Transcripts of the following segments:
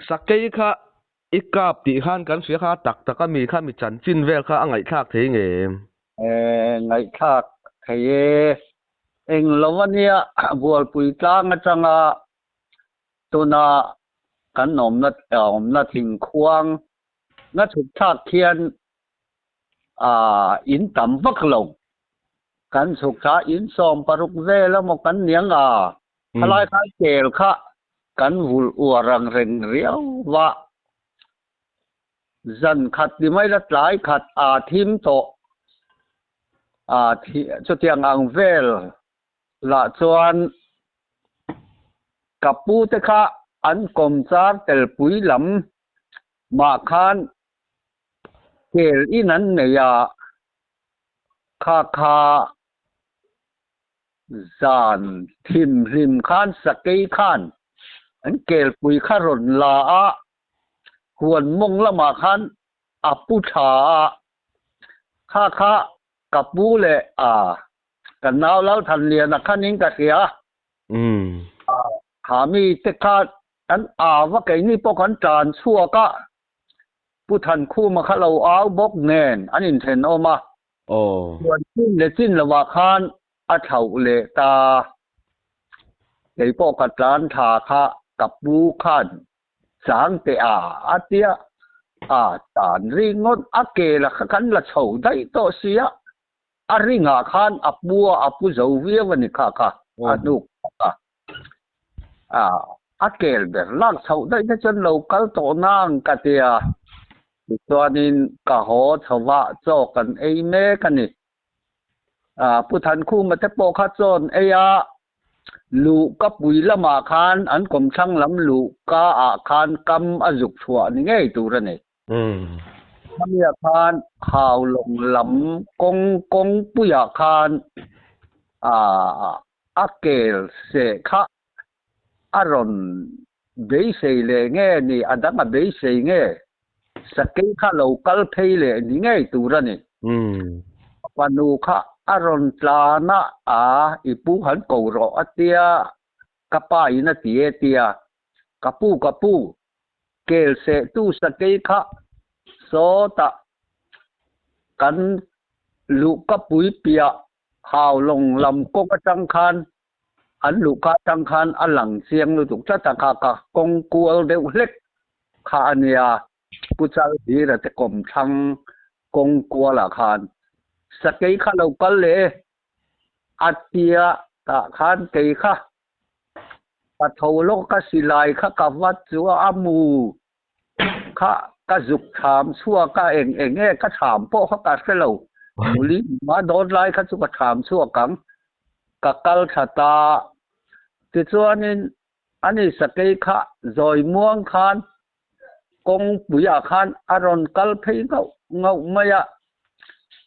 sakei kha ikap ti khan kan sia kha tak mi kha mi chan chin vel kha angai thak the nge ngày khác thì anh lâu anh ya buổi buổi sáng ở trong tôi na cái nôm na thình khoang na chụp thác thiên in tầm vắc lồng cái chụp thác in som paruk ve là một cái niang halai khai kêu kha cái vul uarang reng riau và dần khát đi mấy lát lại khát thím to thì cho tiếng ang vel là chuan kapu te kha an kom char tel pui lam ma khan kel in an neya kha kha zan thim rim khan sakei khan an kel pui kha ron la huan mong lama khan apu tha kha kha kapu le kan nau lau than lian khanin ka sia mi te kha an wa kai ni po kan tran chua ka pu than khu ma kha lo aw bok nen an in then oma huan chin le wa khan a thau le ta dei po ka tran tha kha kapu khan sang te atia tan ringon ke la kan la chho dai to sia aringa khan apu zo viawani kha kha anu kel ber lak chho dai na chan local to nang ka tia chuanin ka ho chawa cho kan ei me kan ni pu than khu ma te po kha chon eya lu ka pui lama khan an kom thang lam lu ka khan kam azuk thua ni ngei tu ra ni Hamia khan hào lồng lắm công puya khan akel se kha aron bei sei le nge ni adama bei sei nge sakei kha local phei le ni nge tu ra ni panu kha aron tlana ipu han ko ro atia kapa ina tia kapu kel se tu sakei kha so ta kan lu ka pui pia hào long lam ko ka chang khan an lu ka chang khan alang siang lu tuk cha ta ka kong kual de lek kha ania pu chal di ra te kom thang kong kuala khan sakei kha lo kal le atia ta khan kei kha pa tholo ka silai kha ka wat chu amu kha ka dục tham chua ka eng ka tham po kha ka selo muli ma don lai kha chu ka tham chua kang ka kal thata ti chuanin ani sakei kha zoi muang khan kong puya khan aron kal phei ngau maya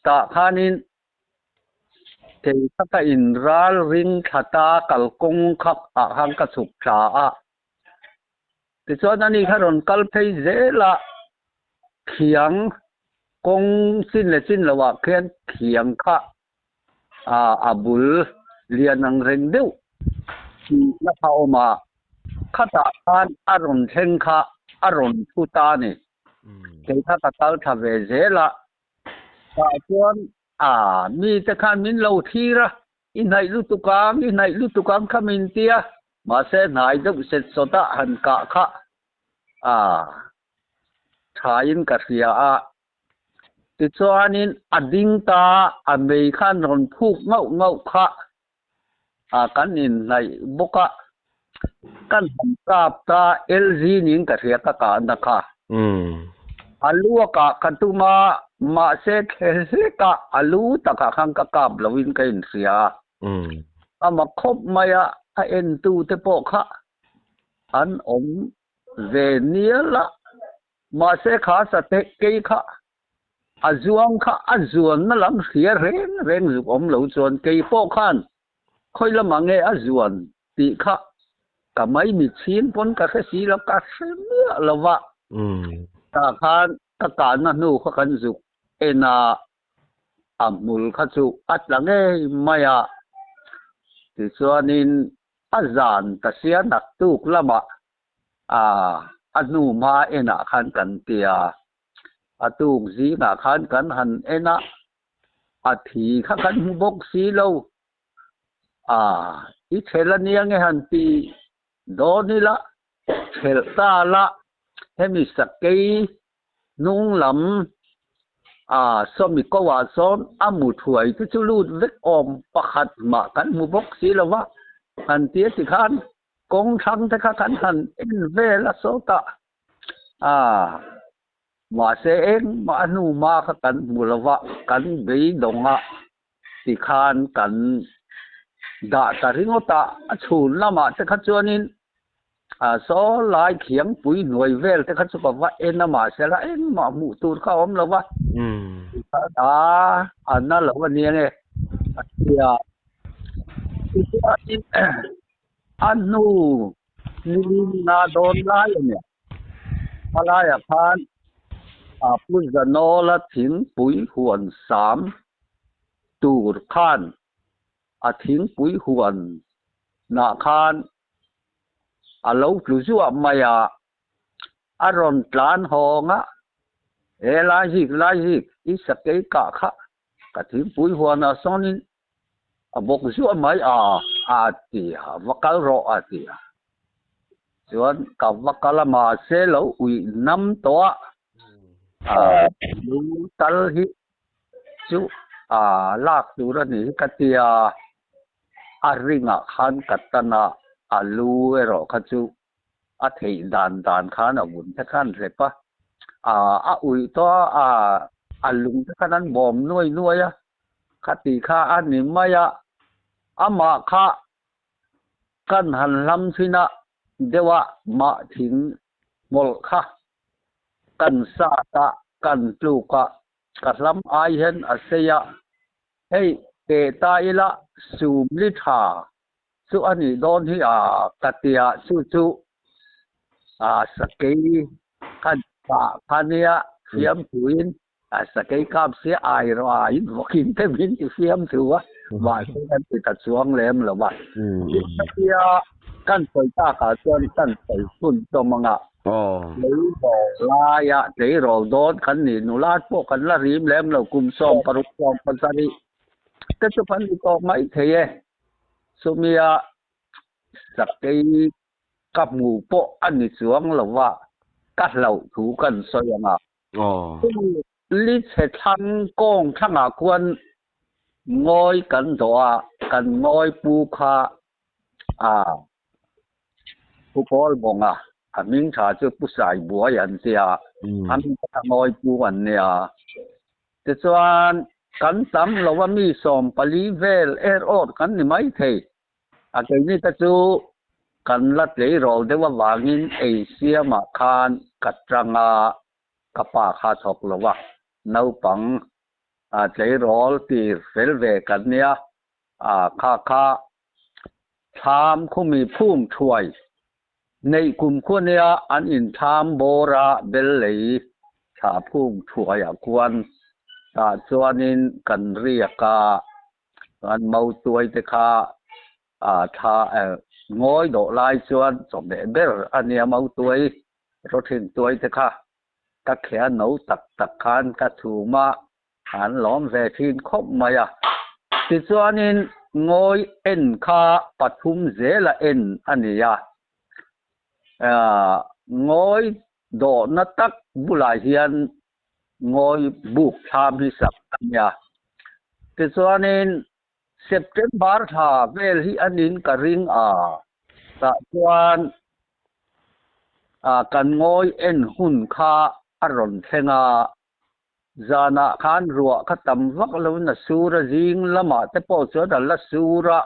ta khanin te ka in ral ring thata kal kong khap hang ka chuk tha ti chuan ani kharon kal phei zela khiang kong sin lawa khian khiang kha abul lianang reng deu la paoma khata khan aron theng kha aron thuta ni cái kha ka tal tha ve zela ta chuan mi te khan min lo thi ra in hai lu tukang kha min tia ma se nai deuh set sota han ka kha thain ka ria ti chuanin ading ta mei khan ron phuk ngau kha kan in nai boka kan kap ta LG ning ka ria ka na kha alu ka katuma ma se khel ka alu ta ka khang ka kap lovin ka in ria ama khop maya en tu te po kha an ve niala ma se kha sa te ke kha azuang kha azuan na lam ria reng zu lo chuan ke po khan khoi la mange azuan ti kha ka mai mi chin pon ka kha si la ka semia lawa ta khan ta na nu kha kan zu ena amul kha chu atlange maya ti chuanin azan ta sia nak tuk lama anu ma ena khan kan tia atung zi na khan kan han ena athi kha kan hu bok si lo i thela niang e han pi do ni la thel ta la hemi sakei nung lam so mi ko wa son amu thuai tu chu lut vek om pakhat ma kan mu bok si lo wa han tia ti khan kong thang te kha kan han en ve la so ta mà sẽ em mà nu ma kha kan mu lo wa kan be donga ti khan kan da ta ringota chun lama te kha chuanin số lại khiếng bụi nuôi về thì khách sạn vắt em mà sẽ là em mà mù tụt không ôm đâu vắt anh nó là vấn đề này thì anh nu na đồn lại nè lại phan bây giờ nó là tiếng bụi huân sám tụt khan tiếng bụi huân na khan lâu lúc trước mày ron plan hong la gì ít sắc cái cả khác cả thứ bùi hoa na son in bốc trước mày thì vakal ro thì chuan cả vakal mà sẽ lâu uy năm toa lu tal hi chu lạc tu ra ni cái tia ringa khan katana alu ero khachu thei dan khan awun te khan repa ui to alung te khan bom nuai khati kha ani maya ama kha kan han lam sina dewa ma thing mol kha kan sa ta kan tu ka kaslam ai hen aseya hei te ta ila sum li tha su ani don hi katia chu sakei kan pa phania fiam tuin sakei kam se ai ro in vokin te min ti fiam tu wa kan ti ta chuang lem lo ba katia kan poi ta ka chuan kan poi sun to manga lấy bo la ya lấy ro don kan ni nulat po kan la rim lem lo kum som paruk som pasari te chu phan ko mai theye sumia sakei cặp ngủ bộ ăn thì xuống là vợ cắt lẩu thú cần soi à lý sẽ thăng công thăng quân ngôi cần đó cần ngôi bu kha bu bol bong mình thà cho bu sai bùa nhận gì anh ngôi bu anh nè thế cho cần tắm làว่ามีสมปลีเวลกันนี่ไม่เทcái này ta chú kan lat lei rol dewa wangin Asia ma khan katranga kapa kha thok lowa nau pang lei rol ti relve kan nia kha tham khumi phum thuai nei kum khonia an in tham bora bel lei tha phum thuai kwan chuanin kan riaka an mau tuai te kha ngôi độ lai chuan chom de ber ania mau tuai ro thin tuai te kha ka khia no tak khan ka thuma han lom ve thin khop maya ti chuanin ngôi en kha pathum zela en ania ngôi độ na tak bulai hian ngôi buk tham hi sak ania ti chuanin September tha vel hi anin ka ring ta chuan kan ngoi en hun kha aron thenga zana khan ruwa khatam vak lo na sura jing lama te po chu da la sura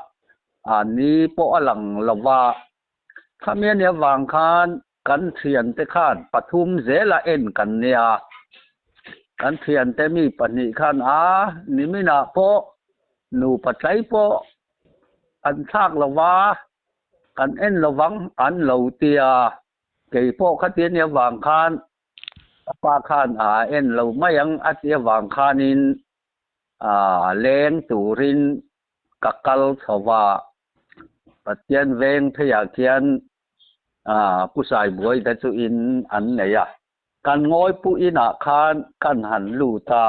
ani po alang lawa khamia ne wang khan kan thian te khan pathum zela en kan nia kan thian te mi pani khan nimina po nu patlai po an thak lawa kan en lawang an lo tia ke po khatien ya wang khan pa khan en lo mayang atia wang khanin leng turin kakal thawa patien veng thaya kian ผู้ชายบวยแต่จูอินอันเนี่ยกันงอยผู้อินคานกันหันลูตา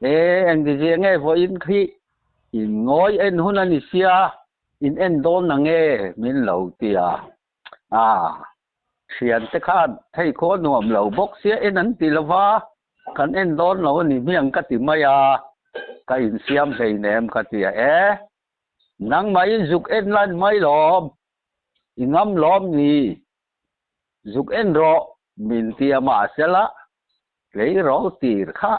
เอ็งดีเจงพออินขี้อินงอยเอ็นหุ่นนิเซียอินเอ็นโดนนังมินเหลาเตียเขียนแต่ข้าให้โคหนุ่มเหลาบกเสียเอ็นนั้นตีละว่ากันเอ็นโดนเหลานี่เมียงกติมายาก็อินเสียมใส่แหนมกตินังไม่จุกเอ็นลันไม่หลอมอิงำล้อมนี่จุกเอ็นรอมินเตียมาเสละเลยรอตีร์ค่ะ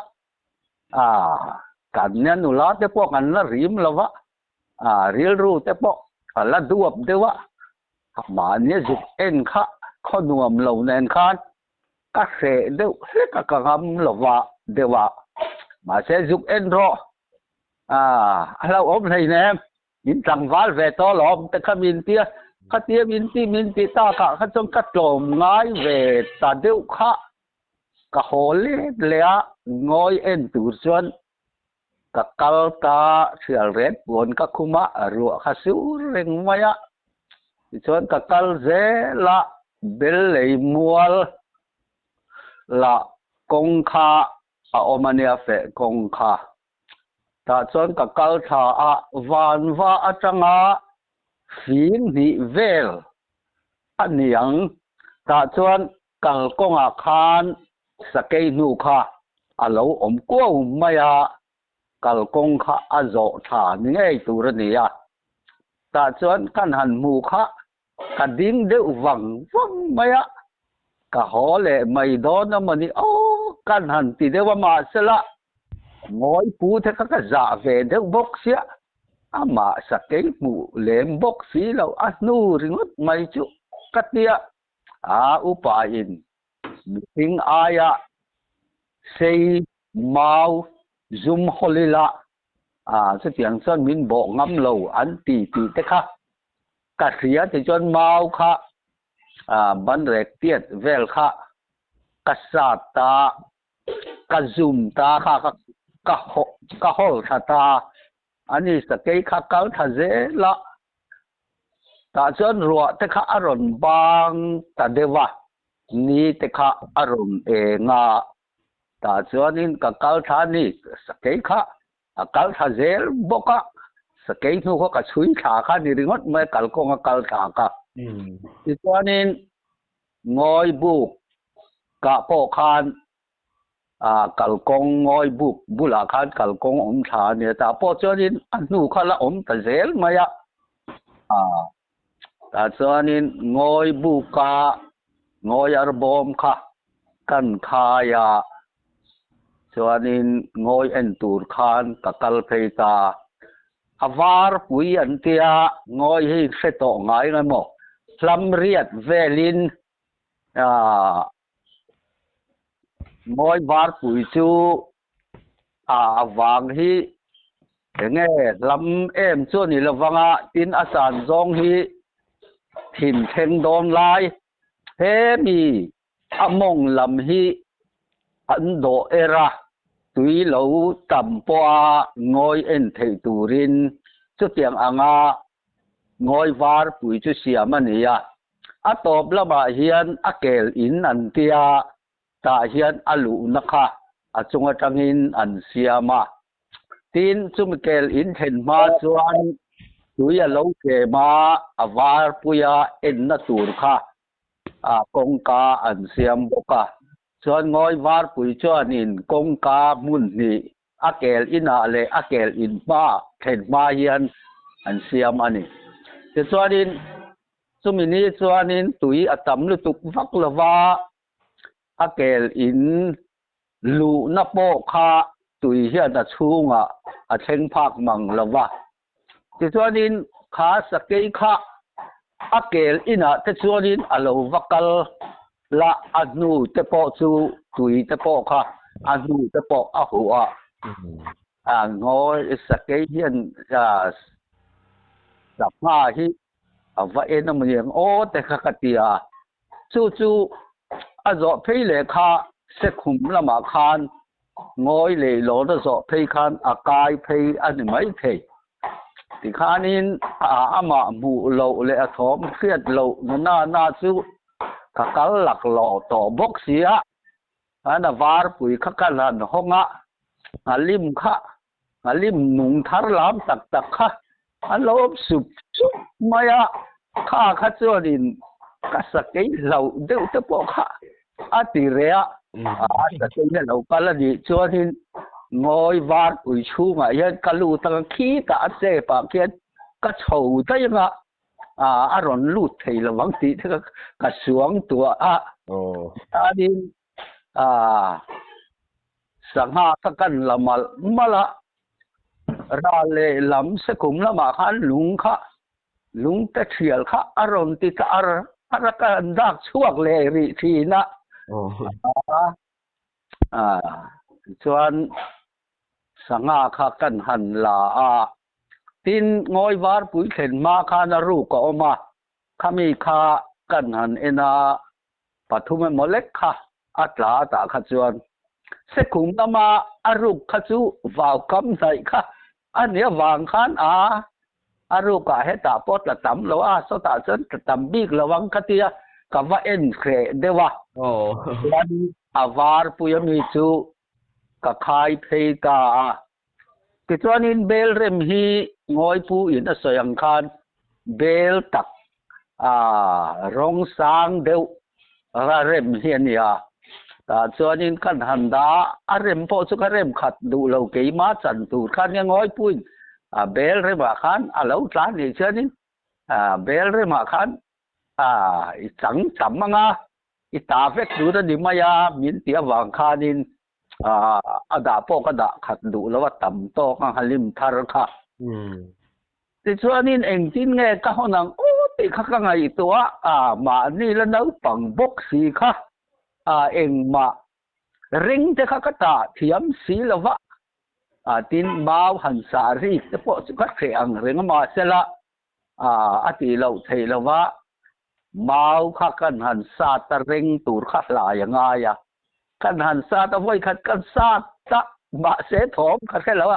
กันเนี่ยนุลาเตปอกันละริมละวะเรียลรู้เตปอละดูบเดวะมาเนี่ยจุกเอ็นค่ะข้อนวมเหล่าแนนคันก็เสเดวเฮกกะงำละวะเดวะมาเสจุกเอ็นรอเราอมในแนมยินจังวาลเวตอหลอมแต่ขมินเตียข้าเตียมินตีตากะข้าจงกัดลมง่ายเวตาเดียวข้ากะโหเลเลียงอยเอ็นตูส่วนกะกัลตาเสือเร็ดบนกะคุมะรัวข้าสูเร่งมายะส่วนกะกัลเซละเบลเลยมัวละกงคาอมาเนียเฟกงคาแต่ส่วนกะกัลทาวานว่าจังฝีนิเวลอันยังตาชวนกัลกงอาคารสเกนูค่ะเรากู้มายากัลกงค่ะอาโจธานี่ไงตัวนี้ตาชวนกันหันมูค่ะกัดดิ้งเดือวังมายากะหอเลไม่โดนมันนี่กันหันตีเดว่ามาสละงอยปูเทก็จะจ่าเวเดบกเสียมาสเกตมูเล่มบกสีเรานูริงดไม่จุกัดเดียอุปอินมิทิงอายะเซมาวซุมฮอลิละเสียงส่วนมินบอกงำเราอันตีเตค่ะกัดเสียจะจนมาวค่ะบันเรกเตียดเวลค่ะกัสซาตากัซุมตาค่ะกะฮอลทาตาอันนี้สเกย์ค่ะกัลทาเซละตาจนรัวเตค่ะอารมณ์บางตาเดวะนี่เตค่ะอารมณ์ตาจวนนี้กัลทานี่สเกย์ค่ะกัลทาเซลบกะสเกย์นู้ก็ช่วยขาค่ะนี่ริงดไม่กัลกงกัลทาค่ะที่จวนนี้งอยบุกกะโปคานกัลกงงอยบุลาคานกัลกงชาเนี่ยแต่พอจวนนี้นู้ค่ะละตาเซลมายะแต่ส่วนนี้งอยบุกกะงอยอาร์บอมค่ะกันขายส่วนนี้งอยเอ็นตูร์คานกับกัลเพตาวาร์ปุยอันเตียงอยให้เสตอง่ายกันหมดลำเรียดเวลินงอยวาร์ปุยจูวางฮีเงี้ยลำส่วนนี้ละวังตินอาสานจงฮีถิ่นเทงโดนลายเฮมีมงลำฮีอันโดเอระตุยเหลาต่ำปัวงอยเอ็นเทตูรินจุดเตียงงอยวาร์ปุยจุเสียมันนี่ตบละมาเฮียนเกลอินอันเตียตาเฮียนลุนะคะจงจังอินอันเสียมาตินจุมเกลอินเห็นมาจวนตุยเหลาเกมาวาร์ปุยเอ็นนตูร์ค่ะกงกาอันเสียมบกะส่วนงอยวาร์ปุยจวนอินกงกามุนนี่เกลอินเลเกลอินมาเห็นมาเฮียนอันเสียมอันนี้แต่ส่วนอินสุมินีส่วนอินตุยตัมลุตุกฟักละวาเกลอินลูนับโปคาตุยเฮียนชูงเชงพักมังละวาแต่ส่วนอินขาสเกย์ค่ะเกลอินแต่ส่วนอินลวักลละนูเตปอจูตุยเตปอค่ะนูเตปอหัวงอยสเกย์เฮียนสับมาฮีว่านั่นมันยังแต่ข้ากันที่จู่จอเพลเลขาเสกุมละมาคานงอยเลยโหลดจอเพลคานกายเพลอันนี้ไม่เพล thì khá nên mà mù lộ lệ thóm khiết lộ na chú cả cá lạc lộ tổ bốc xí á là var bùi khắc cả là hông á lim khá lim nung thar làm tak khá lốp sụp sụp mày khá cho nên cả sắc cái lẩu đều tập bộ khá tì rẻ sắc cái lẩu cả là đi cho nên ngồi var bùi chu mà yên cả lũ tăng khí cả xe bạc kiến cả chầu đấy mà rồi lụt thì là vẫn tí thế cả xuống tua đi sáng ha các căn là mà là ra lệ lắm sẽ cũng là mà khán lúng ta thiệt khá rồi thì cả cái đặc chuộc lệ vị thì na chuan sáng ha các căn hẳn là tin ngồi var bụi khen ma kha na ru ko ma khami kha kan han ena pathum molek kha atla ta kha chuan se kum nama aruk kha chu vào kam nai kha ania wang khan aruk ka heta pot la tam lo so ta chen tam big lawang khatia ka va en kre dewa yan avar puyami chu ka khai phei ta cái cho nên bel rem hi ngồi pu in a soyang khan bel tak rong sang deu ra rem hian ya cho nên kan han da rem po chu ka rem khat du lo ke ma chan tu khan ya ngồi pu bel rem khan lo tlan ni cho nên bel rem khan chẳng chăm nga ita vek du da ni maya min tia wang khanin ada po kada khat du lo tam to ka halim thar kha ti chuanin engtin nge ka honang ti kha ka ngai to ma ni la nau pang bok si kha eng ma ring te kha ka ta thiam si lova tin mau han sa ri te po chu ka khe ang reng ma sela ati lo thei lova mau kha kan han sa ta ring tur kha la yanga ya kan han sa ta voi khat kan sa ta ma se thom khat khe lo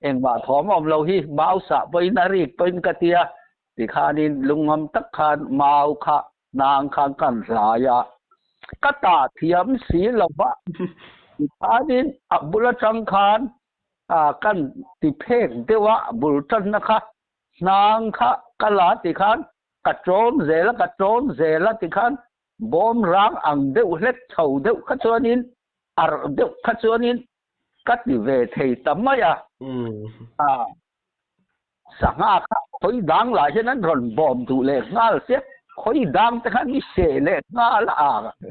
eng ma thom om lo hi mau sa voi na ri pin ka tia ti khanin lungam tak khan mau kha nang khan kan la ya ka ta thiam si lo ba ti khanin abula chang khan kan ti phek dewa bul tan na kha nang kha kala ti khan ka tron zela ti khan bom rang ang deuh hlek chho deuh kha chuanin deuh kha chuanin kat ni ve thei tamaya sanga kha khoi dang la hian an ron bom tu le ngal se khoi dang te khan ni se le ngal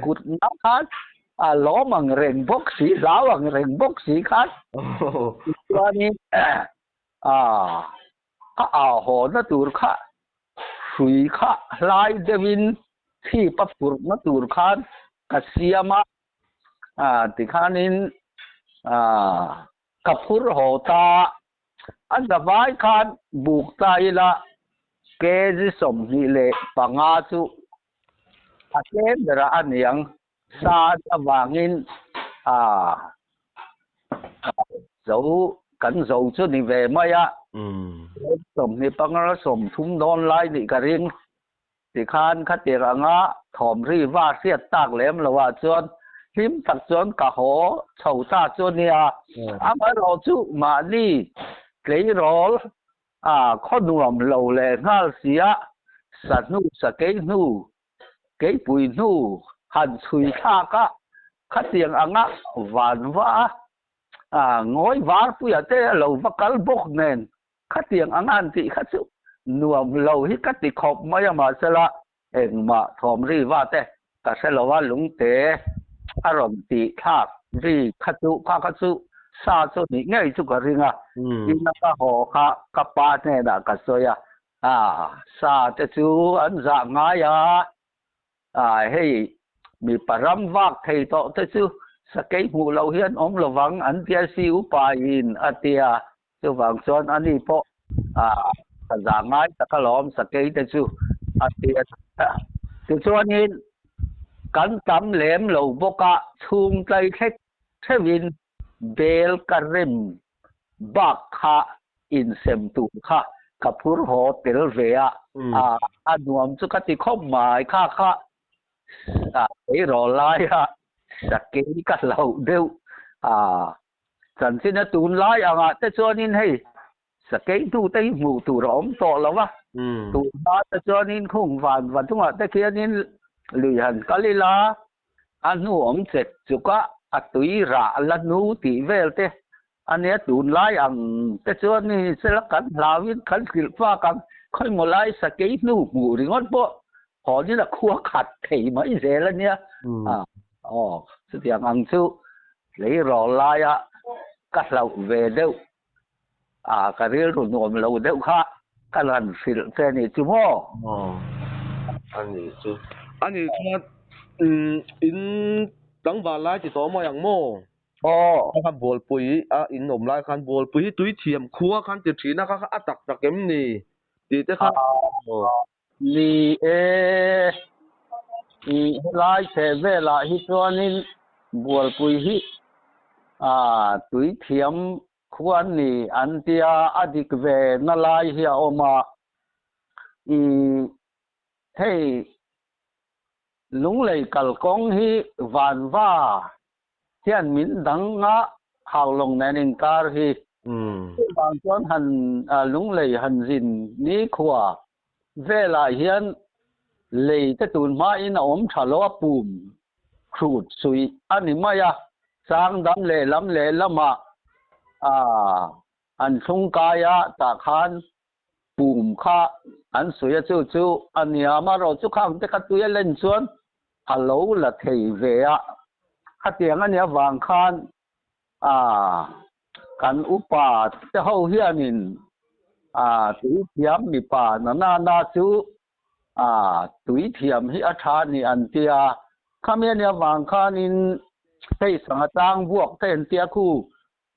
kut na khan lo mang reng bok si lawang reng bok si khan chuanin ho na tur kha sui kha lai devin khi bắt tur na tur khan kasiama ti khanin kapur hota an da vai khan buk tai la ke ji som ni le panga chu ken dara aniang sa awangin zo kan zo chu ni ve maya som ni panga som thum don lai ni ka ring thì khan khát tiền nga thòm ri va xiết tạc lém làว่าจวนหิมตักจวนกะโหเฉาตาจวนเนี่ยมาเราจุมานี่เกยรอลข้อนุ่มเหลาแรงงาเสียสัตนูสเกยนูเกยปุยนูหันชุยข้ากะขะเตียงอ่ะหวานว่าง้อยหวานปุยเตะเหลาวักลบกเนนขะเตียงอ่ะที่ขะจุนัวเราฮิกัติขอบไม่มาเสละเองมาทอมรีว่าแต่ก็เสละว่าลุงเต๋อารมณ์ติทากรีขัจุข้าขัจุซาจุนี่ง่ายจุกริงอินนักหอข้ากปาเนี่ยนะก็สวยซาจะจูอันจะง่ายให้มีปรำวักไทยโตจะจูสเกยหูเราเฮียนอมระวังอันเทียซิวปายินอันเทียจะวังส่วนอันนี้พอgiả ngay ta ka lom sa ke te chu atia ti chuanin kan tam lem lo boka chung tlai thek thewin bel ka rem bak kha in sem tu kha kapur hotel ve a nuam chu ka ti khom mai kha ei ro lai sake ka lau deu chan sin na tun lai anga te chuanin hei sake tu te mu tu rom to lawa tu ba te chuanin khung van thunga te khianin lui han kalila anu om chet chuka atui ra la nu ti velte ania tun lai ang te chuani selakan lawin kan kilfa kan khoi molai sake nu mu ringot po họ như là khua khặt thì mới dễ lên nha sự tiền ăn chú lấy rò lai cắt lẩu về đâu cái riêng rồi nộm lẩu đâu khác cái lần xịt xe này chú mò anh ấy cho in đăng vào lại thì tao mà yang mò khăn bol bụi in nộm lại khăn bol bụi túi thiềm khua khăn tiệt trí na khăn tắc em nì thì thế khăn ni lai se ve la hi chuanin bol pui hi tui thiam khuan ni an tia adik ve na lai hi oma hei lung lei kal kong hi van va hian min dang nga hào long nan in kar hi bang chuan han lung lei han jin ni khua về lại hiện lấy cái tuần mai in ôm thà lo bùm khruột suy anh em mày sang đam lệ lắm mà anh sung cái ta khan bùm kha anh suy chú anh em mà rồi chú khang cái tuổi lên xuống hello là thầy về cái tiếng anh em vàng khan kan upa cái hậu hiện in túi thiam mi pa na chú túi thiam hi tha ni an tia khamia nia wang khan in hei sang tang buak ten tia khu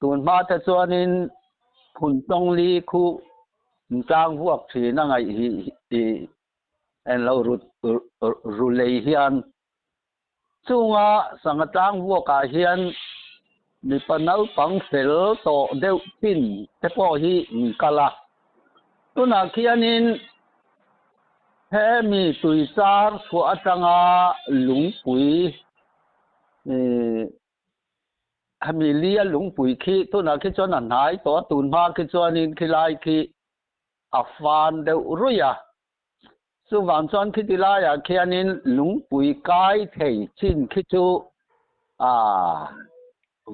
tun ma ta chuanin phun tong li khu tang buak thi na ngai hi en lo ru lei hian chunga sang tang buak a hian mi panau pang sel to deuh tin te po hi kala tuna khianin he mi tui sar fu atanga lungpui hami lia lungpui khi tuna khi chon an hai to tun ma khi chonin khi lai khi afan deuh ruya su wan chon khi ti lai khianin lungpui kai thei chin khi chu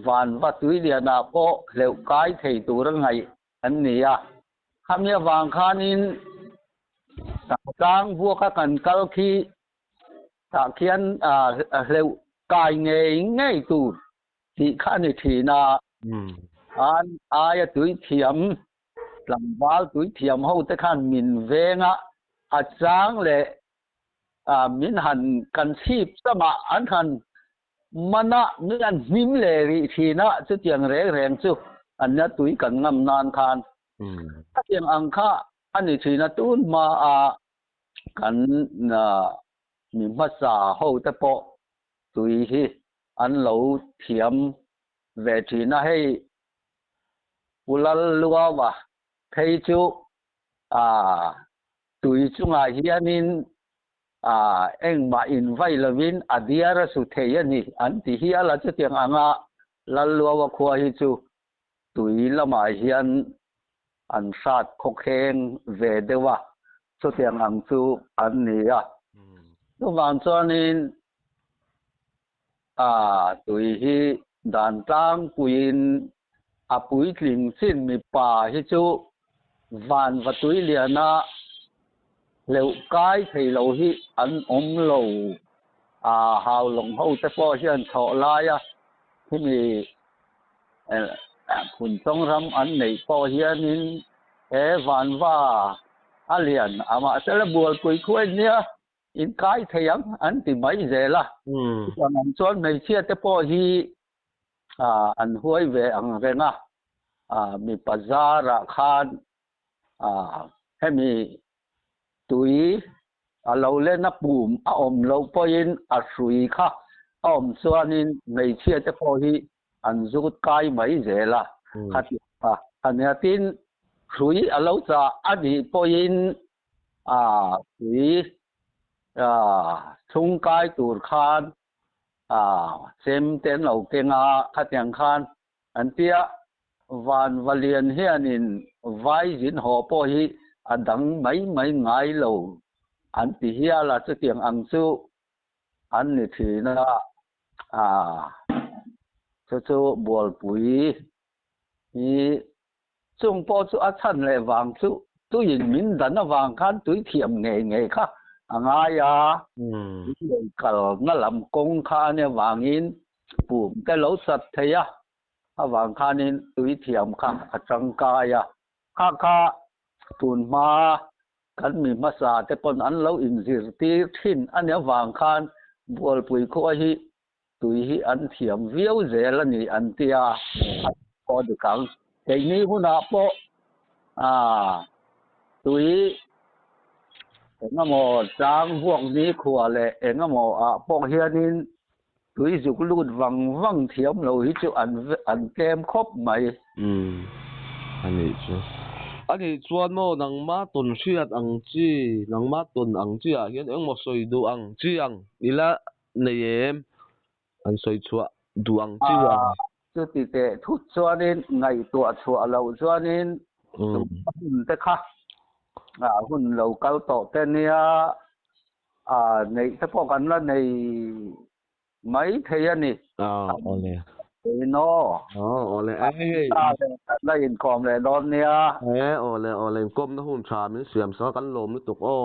van va tui lia na po leu kai thei tu ra ngai an nia hamia wang khanin tang vua ka kan kal khi ta khian leu kai ngei tu ti khan ni thi na an aya tui thiam lam wal tui thiam ho te khan min venga chang le min han kan sip sama an han mana mi an nim le ri thi na chu tiang reng chu an na tui kan ngam nan khan tiang ang kha ani thi na tun ma kan mi ma sa ho te po tui hi an lo thiam ve thi na hei ulal luwa wa thei chu tui chunga hianin eng ma in vai lovin adiara su thei ani an ti hi ala chu tiang anga lal luwa wa khua hi chu tui lama hian an sat khok heng ve dewa chu tiang ang chu an ni nu wan chuanin tui hi dan tang puin pui tling chin mi pa hi chu van va tui liana leu kai thei lo hi an om lo hào long ho te po hian tho lai hi mi phun tong ram an nei po hianin van va alian ama sela bual pui khuai nia in kai theiang an ti mai zela an chon nei chia te po hi an huai ve ang renga mi pazara khan hemi tui alo le na pum om lo poin sui kha om chuanin nei chia te po hi an zut kai mai zela khati ania tin suy ở lâu cha anh đi point suy chung cái tour khan xem tên lâu kinh khát yang khan anh tia van valian hiền in vai dính họ po hi anh đăng mấy ngày lâu anh tia hiền là cái tiếng anh su anh thì na cho buồn bụi thì chung po chu a chan le wang chu tu yin min dan na wang khan tui thiam nge kha anga ya kal na lam kong kha ne wang in pu cái lỗ sat thei a wang khan in tui thiam kha atang ka ya kha tun ma kan mi ma sa te pon an lo in zir ti thin an ya wang khan bol pui ko hi tui hi an thiam viau zel ani an tia ko du kang cái này hôm nào po tụi em mà trang vuông ní khua lệ em mà po hiện in tụi dục lụt văng văng thiếm rồi chứ ăn kem khóc mày anh ấy chứ anh ấy chuan mo nang ma tuần siết ang chi nang ma tuần ang chi à hiện em một soi du ang chi ang đi là này em anh soi chua du ang chi à chứ thì cái thút cho nên ngày tuổi chùa lâu cho nên hun te kha hun lâu cao tổ tên nia này thế poกันละnày mấy thế anh nè ole nó ole ai la in com le don nia ole kom nó hun trà mình xiêm saoกันลมnó tục ô